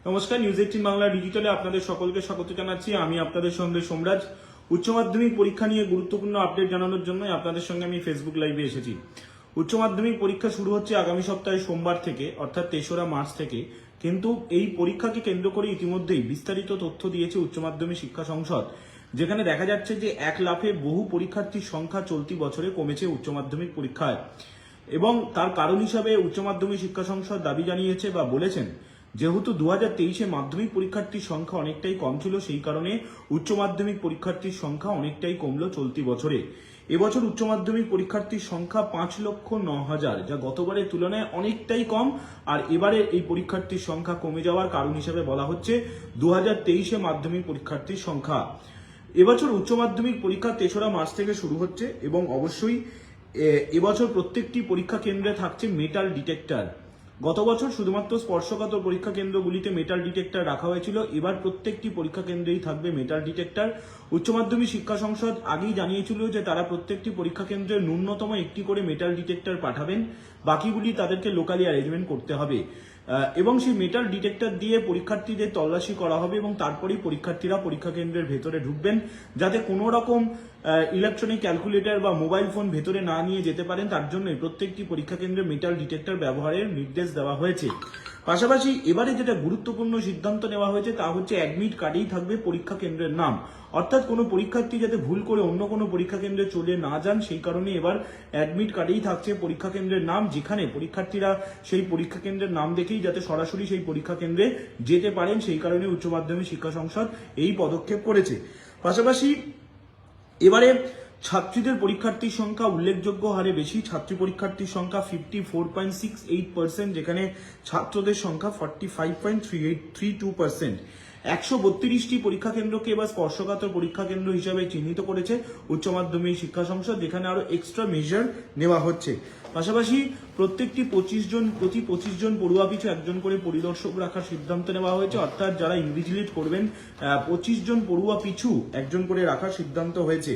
নমস্কার, নিউজ 18 বাংলা ডিজিটালে আপনাদের সকলকে স্বাগত জানাচ্ছি। আমি আপনাদের সঙ্গে সোমরাজ। উচ্চ মাধ্যমিক পরীক্ষা নিয়ে গুরুত্বপূর্ণ আপডেট জানানোর জন্য আপনাদের সঙ্গে আমি ফেসবুক লাইভে এসেছি। উচ্চ মাধ্যমিক পরীক্ষা শুরু হচ্ছে আগামী সপ্তাহে সোমবার থেকে, অর্থাৎ 3রা মার্চ থেকে। কিন্তু এই পরীক্ষাকে কেন্দ্র করে ইতিমধ্যেই বিস্তারিত তথ্য দিয়েছে উচ্চ মাধ্যমিক শিক্ষা সংসদ, যেখানে দেখা যাচ্ছে যে এক লাফে বহু পরীক্ষার্থীর সংখ্যা চলতি বছরে কমেছে উচ্চ মাধ্যমিক পরীক্ষায়। এবং তার কারণ হিসাবে উচ্চ মাধ্যমিক শিক্ষা সংসদ দাবি জানিয়েছে বা বলেছেন, যেহেতু 2023-এ মাধ্যমিক পরীক্ষার্থীর সংখ্যা অনেকটাই কম ছিল, সেই কারণে উচ্চ মাধ্যমিক পরীক্ষার্থীর সংখ্যা অনেকটাই কমলো চলতি বছরে। এবছর উচ্চ মাধ্যমিক পরীক্ষার্থীর সংখ্যা 5,09,000, যা গতবারের তুলনায় অনেকটাই কম। আর এবারে এই পরীক্ষার্থীর সংখ্যা কমে যাওয়ার কারণ হিসেবে বলা হচ্ছে 2023-এ মাধ্যমিক পরীক্ষার্থীর সংখ্যা। এবছর উচ্চ মাধ্যমিক পরীক্ষা 3রা মার্চ থেকে শুরু হচ্ছে এবং অবশ্যই এবছর প্রত্যেকটি পরীক্ষা কেন্দ্রে থাকছে মেটাল ডিটেক্টর। গত বছর শুধুমাত্র স্পর্শকাতর পরীক্ষা কেন্দ্রগুলিতে মেটাল ডিটেক্টর রাখা হয়েছিল, এবার প্রত্যেকটি পরীক্ষা কেন্দ্রেই থাকবে মেটাল ডিটেক্টর। উচ্চ মাধ্যমিক শিক্ষা সংসদ আগেই জানিয়েছিল যে তারা প্রত্যেকটি পরীক্ষা কেন্দ্রে ন্যূনতম একটি করে মেটাল ডিটেক্টর পাঠাবেন, বাকিগুলি তাদেরকে লোকালি অ্যারেঞ্জমেন্ট করতে হবে। এবং সেই মেটাল ডিটেক্টর দিয়ে পরীক্ষার্থীদের তল্লাশি করা হবে এবং তারপরেই পরীক্ষার্থীরা পরীক্ষা কেন্দ্রের ভেতরে ঢুকবেন, যাতে কোনো রকম ইলেকট্রনিক ক্যালকুলেটর বা মোবাইল ফোন ভেতরে না নিয়ে যেতে পারেন। তার জন্যই প্রত্যেকটি পরীক্ষা কেন্দ্রে মেটাল ডিটেক্টর ব্যবহারের নির্দেশ দেওয়া হয়েছে। পাশাপাশি এবারে যেটা গুরুত্বপূর্ণ সিদ্ধান্ত নেওয়া হয়েছে তা হচ্ছে অ্যাডমিট কার্ডেই থাকবে পরীক্ষা কেন্দ্রের নাম, অর্থাৎ কোনো পরীক্ষার্থী যাতে ভুল করে অন্য কোনো পরীক্ষা কেন্দ্রে চলে না যান, সেই কারণে এবার অ্যাডমিট কার্ডেই থাকছে পরীক্ষা কেন্দ্রের নাম, যেখানে পরীক্ষার্থীরা সেই পরীক্ষা কেন্দ্রের নাম দেখেই যাতে সরাসরি সেই পরীক্ষা কেন্দ্রে যেতে পারেন, সেই কারণে উচ্চ মাধ্যমিক শিক্ষা সংসদ এই পদক্ষেপ করেছে। পাশাপাশি এবারে ছাত্রীদের পরীক্ষার্থীর সংখ্যা উল্লেখযোগ্য হারে বেশি। ছাত্রী পরীক্ষার্থীর সংখ্যা 54.68%, যেখানে ছাত্রদের সংখ্যা 45.32%। 132টি পরীক্ষা কেন্দ্রকে এবার স্পর্শকাতর পরীক্ষা কেন্দ্র হিসাবে চিহ্নিত করেছে উচ্চ মাধ্যমিক শিক্ষা সংসদ, যেখানে আরো এক্সট্রা মেজার নেওয়া হচ্ছে। পাশাপাশি প্রতি 25 জন পড়ুয়া পিছু একজন করে পরিদর্শক রাখার সিদ্ধান্ত নেওয়া হয়েছে, অর্থাৎ যারা ইনভিজিলেট করবেন 25 জন পড়ুয়া পিছু একজন করে রাখার সিদ্ধান্ত হয়েছে।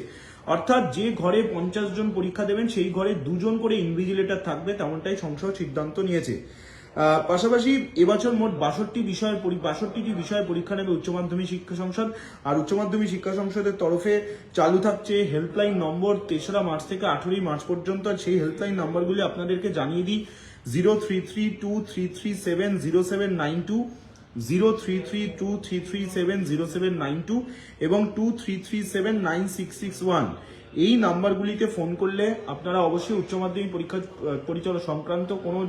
অর্থাৎ যে ঘরে 50 জন পরীক্ষা দেবেন সেই ঘরে 2 জন করে ইনভিজিলেটর থাকবে, তেমনটাই সংসদ সিদ্ধান্ত নিয়েছে। পাশাপাশি এবছর মোট 62টি বিষয়ে পরীক্ষা নেবে উচ্চ মাধ্যমিক শিক্ষা সংসদ। আর উচ্চ মাধ্যমিক শিক্ষা সংসদের তরফে চালু থাকছে হেল্পলাইন নম্বর 3রা মার্চ থেকে 18ই মার্চ পর্যন্ত। আর সেই হেল্পলাইন নম্বরগুলি আপনাদেরকে জানিয়ে দিই: 0332337079, 0332337079 এবং 23379661। এই নাম্বারগুলিতে ফোন করলে আপনারা অবশ্যই উচ্চ মাধ্যমিক পরীক্ষা পরিচালনা সংক্রান্ত কোনো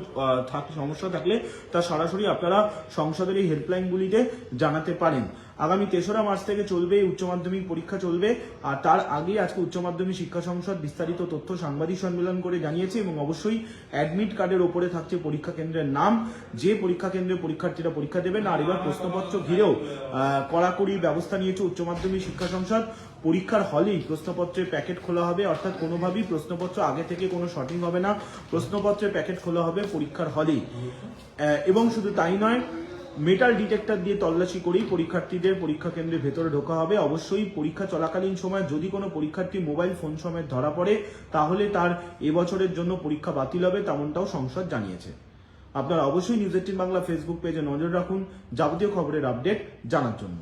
সমস্যা থাকলে তা সরাসরি আপনারা সংসদের এই হেল্পলাইনগুলিতে জানাতে পারেন। আগামী 3রা মার্চ থেকে চলবে উচ্চ মাধ্যমিক পরীক্ষা চলবে। আর তার আগে আজকে উচ্চ মাধ্যমিক শিক্ষা সংসদ বিস্তারিত তথ্য সাংবাদিক সম্মেলন করে জানিয়েছে এবং অবশ্যই অ্যাডমিট কার্ডের ওপরে থাকছে পরীক্ষা কেন্দ্রের নাম, যে পরীক্ষা কেন্দ্রে পরীক্ষার্থীরা পরীক্ষা দেবেন। আর এবার প্রশ্নপত্র ঘিরেও কড়াকড়ি ব্যবস্থা নিয়েছে উচ্চ মাধ্যমিক শিক্ষা সংসদ। পরীক্ষার হলেই প্রশ্নপত্রের প্যাকেট খোলা হবে, অর্থাৎ কোনোভাবেই প্রশ্নপত্র আগে থেকে কোনো শর্টিং হবে না, প্রশ্নপত্রের প্যাকেট খোলা হবে পরীক্ষার হলেই। এবং শুধু তাই নয়, মেটাল ডিটেক্টর দিয়ে তল্লাশি করেই পরীক্ষার্থীদের পরীক্ষা কেন্দ্রের ভেতরে ঢোকা হবে। অবশ্যই পরীক্ষা চলাকালীন সময় যদি কোনো পরীক্ষার্থী মোবাইল ফোন সমেত ধরা পড়ে, তাহলে তার এবছরের জন্য পরীক্ষা বাতিল হবে, তেমনটাও সংসদ জানিয়েছে। আপনারা অবশ্যই নিউজ 18 বাংলা ফেসবুক পেজে নজর রাখুন যাবতীয় খবরের আপডেট জানার জন্য।